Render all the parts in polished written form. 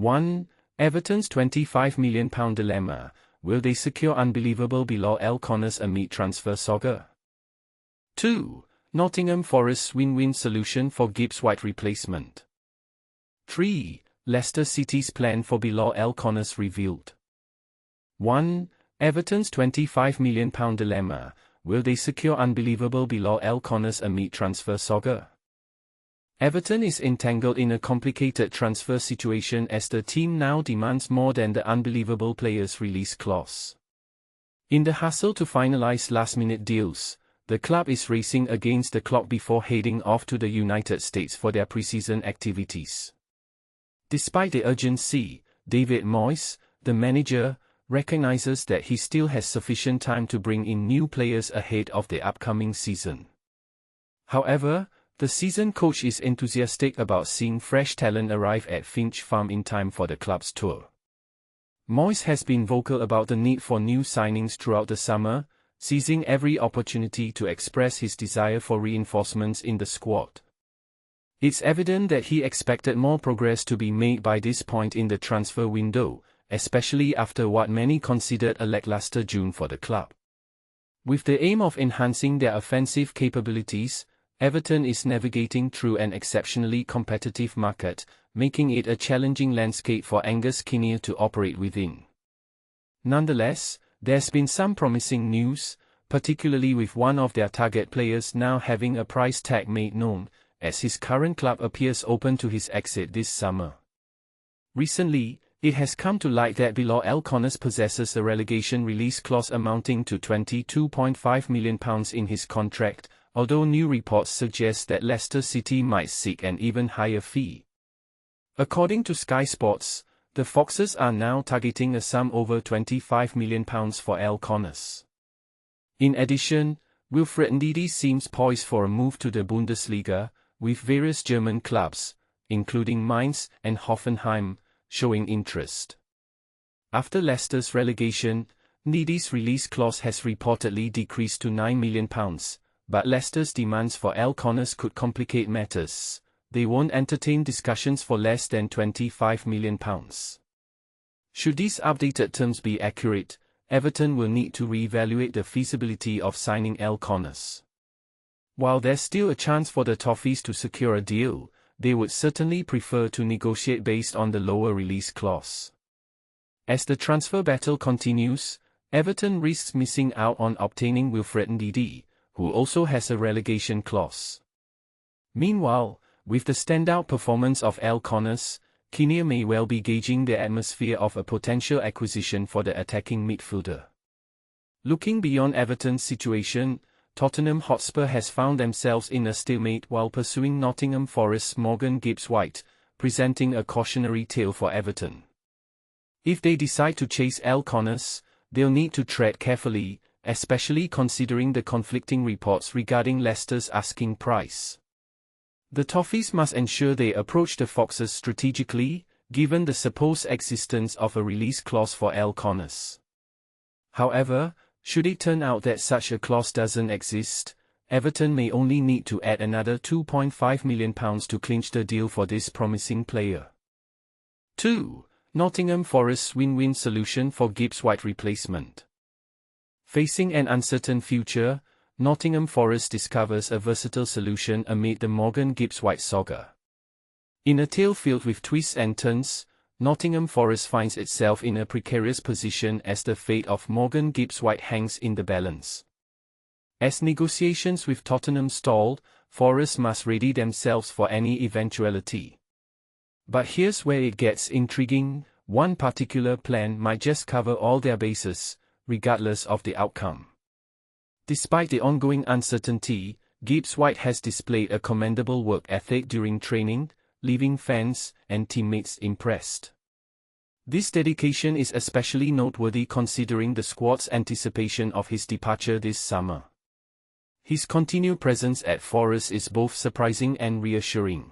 1. Everton's £25 million dilemma. Will they secure unbelievable Bilal El Khannouss amid transfer saga? 2. Nottingham Forest's win-win solution for Gibbs-White replacement. 3. Leicester City's plan for Bilal El Khannouss revealed. 1. Everton's £25 million dilemma. Will they secure unbelievable Bilal El Khannouss amid transfer saga? Everton is entangled in a complicated transfer situation as the team now demands more than the unbelievable player's release clause. In the hustle to finalize last-minute deals, the club is racing against the clock before heading off to the United States for their preseason activities. Despite the urgency, David Moyes, the manager, recognizes that he still has sufficient time to bring in new players ahead of the upcoming season. However, the seasoned coach is enthusiastic about seeing fresh talent arrive at Finch Farm in time for the club's tour. Moyes has been vocal about the need for new signings throughout the summer, seizing every opportunity to express his desire for reinforcements in the squad. It's evident that he expected more progress to be made by this point in the transfer window, especially after what many considered a lackluster June for the club. With the aim of enhancing their offensive capabilities, Everton is navigating through an exceptionally competitive market, making it a challenging landscape for Angus Kinnear to operate within. Nonetheless, there's been some promising news, particularly with one of their target players now having a price tag made known, as his current club appears open to his exit this summer. Recently, it has come to light that Bilal El Khannouss possesses a relegation release clause amounting to £22.5 million in his contract, although new reports suggest that Leicester City might seek an even higher fee. According to Sky Sports, the Foxes are now targeting a sum over £25 million for El Khannouss. In addition, Wilfred Ndidi seems poised for a move to the Bundesliga, with various German clubs, including Mainz and Hoffenheim, showing interest. After Leicester's relegation, Ndidi's release clause has reportedly decreased to £9 million. But Leicester's demands for El Khannouss could complicate matters. They won't entertain discussions for less than £25 million. Should these updated terms be accurate, Everton will need to re-evaluate the feasibility of signing El Khannouss. While there's still a chance for the Toffees to secure a deal, they would certainly prefer to negotiate based on the lower release clause. As the transfer battle continues, Everton risks missing out on obtaining Wilfred Ndidi, who also has a relegation clause. Meanwhile, with the standout performance of El Khannouss, Kinnear may well be gauging the atmosphere of a potential acquisition for the attacking midfielder. Looking beyond Everton's situation, Tottenham Hotspur has found themselves in a stalemate while pursuing Nottingham Forest's Morgan Gibbs-White, presenting a cautionary tale for Everton. If they decide to chase El Khannouss, they'll need to tread carefully, especially considering the conflicting reports regarding Leicester's asking price. The Toffees must ensure they approach the Foxes strategically, given the supposed existence of a release clause for El Khannouss. However, should it turn out that such a clause doesn't exist, Everton may only need to add another £2.5 million to clinch the deal for this promising player. 2. Nottingham Forest's win-win solution for Gibbs-White replacement. Facing an uncertain future, Nottingham Forest discovers a versatile solution amid the Morgan Gibbs-White saga. In a tale filled with twists and turns, Nottingham Forest finds itself in a precarious position as the fate of Morgan Gibbs-White hangs in the balance. As negotiations with Tottenham stall, Forest must ready themselves for any eventuality. But here's where it gets intriguing: one particular plan might just cover all their bases, regardless of the outcome. Despite the ongoing uncertainty, Gibbs-White has displayed a commendable work ethic during training, leaving fans and teammates impressed. This dedication is especially noteworthy considering the squad's anticipation of his departure this summer. His continued presence at Forest is both surprising and reassuring.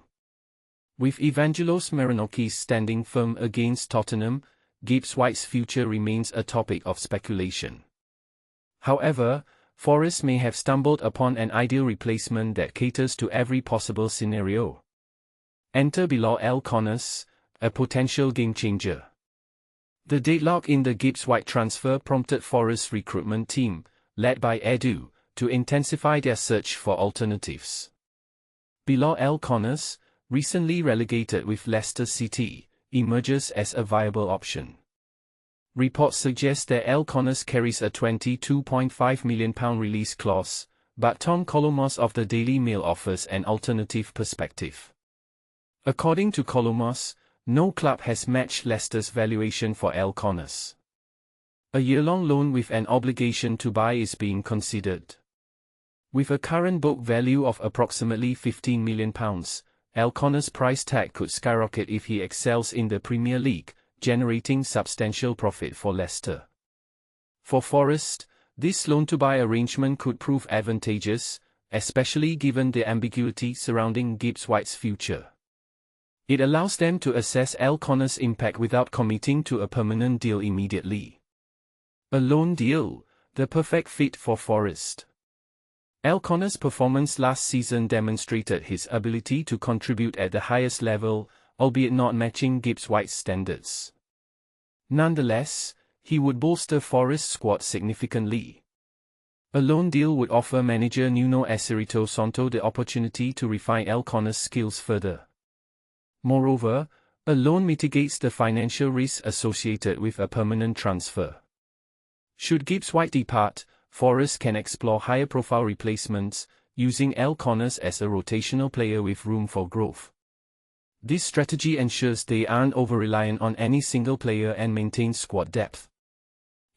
With Evangelos Marinakis standing firm against Tottenham, Gibbs-White's future remains a topic of speculation. However, Forest may have stumbled upon an ideal replacement that caters to every possible scenario. Enter Bilal El Khannouss, a potential game-changer. The deadlock in the Gibbs-White transfer prompted Forest's recruitment team, led by Edu, to intensify their search for alternatives. Bilal El Khannouss, recently relegated with Leicester City, emerges as a viable option. Reports suggest that El Khannouss carries a £22.5 million release clause, but Tom Colomos of the Daily Mail offers an alternative perspective. According to Colomos, no club has matched Leicester's valuation for El Khannouss. A year-long loan with an obligation to buy is being considered. With a current book value of approximately £15 million, El Khannouss' price tag could skyrocket if he excels in the Premier League, generating substantial profit for Leicester. For Forest, this loan-to-buy arrangement could prove advantageous, especially given the ambiguity surrounding Gibbs-White's future. It allows them to assess El Khannouss' impact without committing to a permanent deal immediately. A loan deal, the perfect fit for Forest. El Khannouss' performance last season demonstrated his ability to contribute at the highest level, albeit not matching Gibbs-White's standards. Nonetheless, he would bolster Forest's squad significantly. A loan deal would offer manager Nuno Espirito Santo the opportunity to refine El Khannouss' skills further. Moreover, a loan mitigates the financial risk associated with a permanent transfer. Should Gibbs-White depart, Forest can explore higher-profile replacements, using El Khannouss as a rotational player with room for growth. This strategy ensures they aren't over-reliant on any single player and maintains squad depth.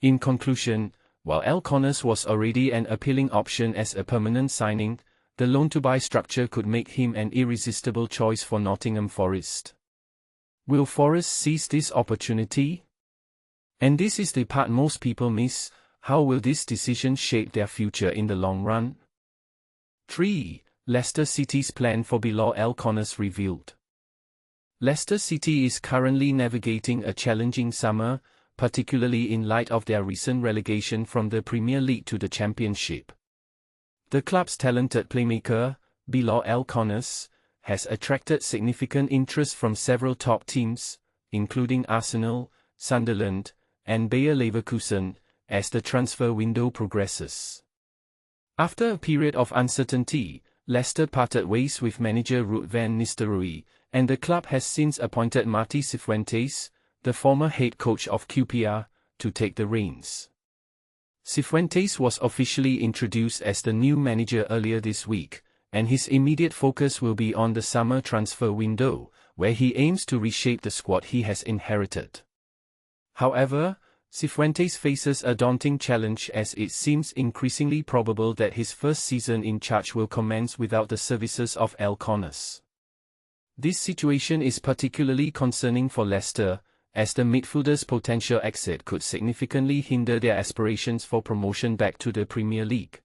In conclusion, while El Khannouss was already an appealing option as a permanent signing, the loan-to-buy structure could make him an irresistible choice for Nottingham Forest. Will Forest seize this opportunity? And this is the part most people miss: how will this decision shape their future in the long run? 3. Leicester City's plan for Bilal El Khannouss revealed. Leicester City is currently navigating a challenging summer, particularly in light of their recent relegation from the Premier League to the Championship. The club's talented playmaker, Bilal El Khannouss, has attracted significant interest from several top teams, including Arsenal, Sunderland, and Bayer Leverkusen, as the transfer window progresses. After a period of uncertainty, Leicester parted ways with manager Ruud van Nistelrooy, and the club has since appointed Martí Cifuentes, the former head coach of QPR, to take the reins. Cifuentes was officially introduced as the new manager earlier this week, and his immediate focus will be on the summer transfer window, where he aims to reshape the squad he has inherited. However, Cifuentes faces a daunting challenge, as it seems increasingly probable that his first season in charge will commence without the services of El Khannouss. This situation is particularly concerning for Leicester, as the midfielder's potential exit could significantly hinder their aspirations for promotion back to the Premier League.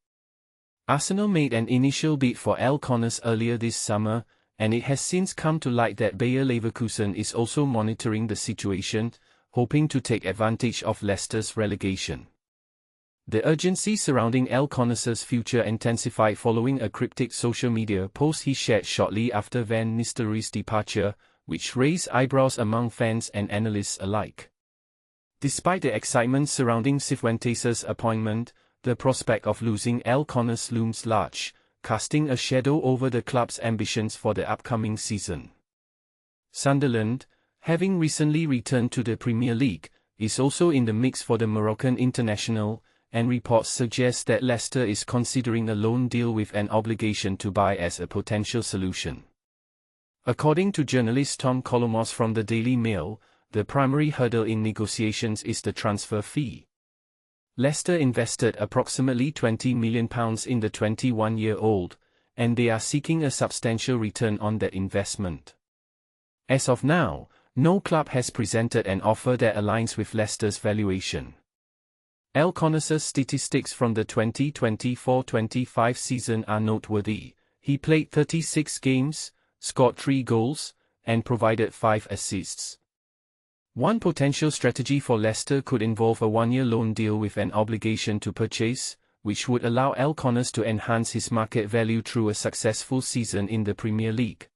Arsenal made an initial bid for El Khannouss earlier this summer, and it has since come to light that Bayer Leverkusen is also monitoring the situation, hoping to take advantage of Leicester's relegation. The urgency surrounding El Khannouss's future intensified following a cryptic social media post he shared shortly after Van Nistelrooy's departure, which raised eyebrows among fans and analysts alike. Despite the excitement surrounding Cifuentes' appointment, the prospect of losing El Khannouss looms large, casting a shadow over the club's ambitions for the upcoming season. Sunderland, having recently returned to the Premier League, is also in the mix for the Moroccan international, and reports suggest that Leicester is considering a loan deal with an obligation to buy as a potential solution. According to journalist Tom Colomos from the Daily Mail, the primary hurdle in negotiations is the transfer fee. Leicester invested approximately £20 million in the 21-year-old, and they are seeking a substantial return on that investment. As of now, no club has presented an offer that aligns with Leicester's valuation. El Khannouss's statistics from the 2024-25 season are noteworthy. He played 36 games, scored 3 goals, and provided 5 assists. One potential strategy for Leicester could involve a one-year loan deal with an obligation to purchase, which would allow El Khannouss to enhance his market value through a successful season in the Premier League.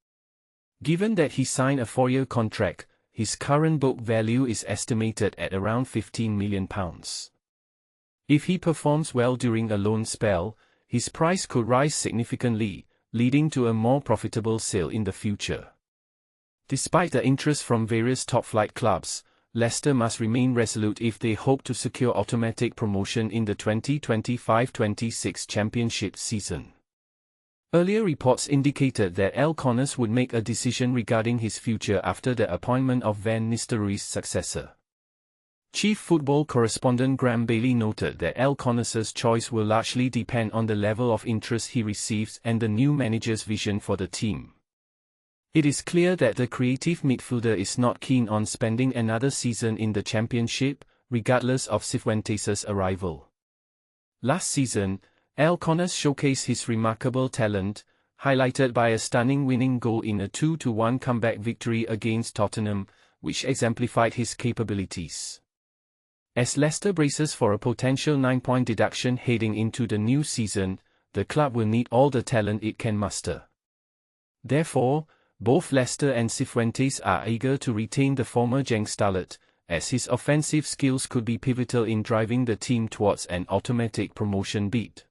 Given that he signed a 4-year contract, his current book value is estimated at around £15 million. If he performs well during a loan spell, his price could rise significantly, leading to a more profitable sale in the future. Despite the interest from various top-flight clubs, Leicester must remain resolute if they hope to secure automatic promotion in the 2025-26 Championship season. Earlier reports indicated that El Khannouss would make a decision regarding his future after the appointment of Van Nistelrooy's successor. Chief football correspondent Graham Bailey noted that El Khannouss's choice will largely depend on the level of interest he receives and the new manager's vision for the team. It is clear that the creative midfielder is not keen on spending another season in the Championship, regardless of Cifuentes' arrival. Last season, El Khannouss showcased his remarkable talent, highlighted by a stunning winning goal in a 2-1 comeback victory against Tottenham, which exemplified his capabilities. As Leicester braces for a potential 9-point deduction heading into the new season, the club will need all the talent it can muster. Therefore, both Leicester and Cifuentes are eager to retain the former Genk starlet, as his offensive skills could be pivotal in driving the team towards an automatic promotion bid.